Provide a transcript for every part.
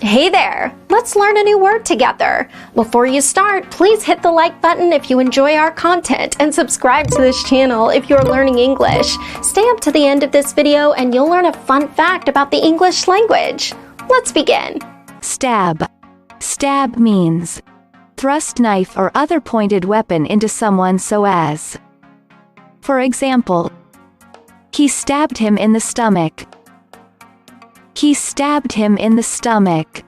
Hey there! Let's learn a new word together. Before you start, please hit the like button if you enjoy our content and subscribe to this channel if you're learning English. Stay up to the end of this video and you'll learn a fun fact about the English language. Let's begin. Stab. Stab means thrust knife or other pointed weapon into someone so as. For example, he stabbed him in the stomach. He stabbed him in the stomach.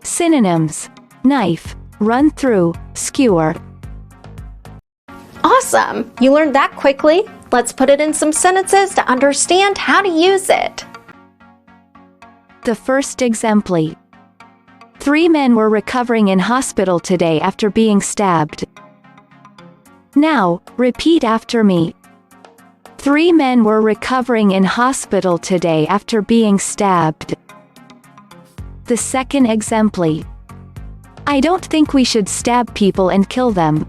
Synonyms: knife, run through, skewer. Awesome! You learned that quickly. Let's put it in some sentences to understand how to use it. The first exemplar. 3 men were recovering in hospital today after being stabbed. Now, repeat after me. 3 men were recovering in hospital today after being stabbed. The second exemplar. I don't think we should stab people and kill them.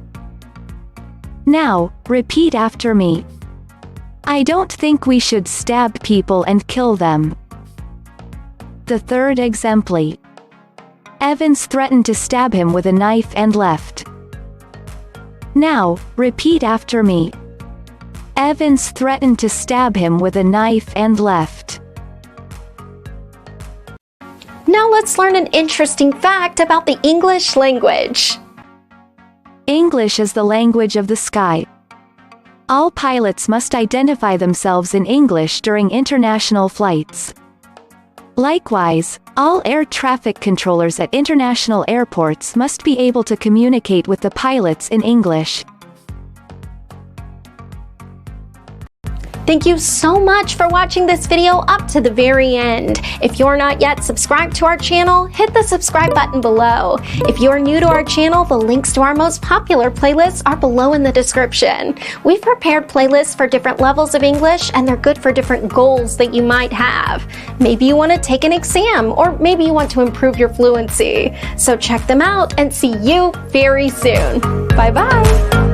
Now, repeat after me. I don't think we should stab people and kill them. The third exemplar. Evans threatened to stab him with a knife and left. Now, repeat after me. Evans threatened to stab him with a knife and left. Now let's learn an interesting fact about the English language. English is the language of the sky. All pilots must identify themselves in English during international flights. Likewise, all air traffic controllers at international airports must be able to communicate with the pilots in English. Thank you so much for watching this video up to the very end. If you're not yet subscribed to our channel, hit the subscribe button below. If you're new to our channel, the links to our most popular playlists are below in the description. We've prepared playlists for different levels of English, and they're good for different goals that you might have. Maybe you want to take an exam, or maybe you want to improve your fluency. So check them out and see you very soon. Bye-bye.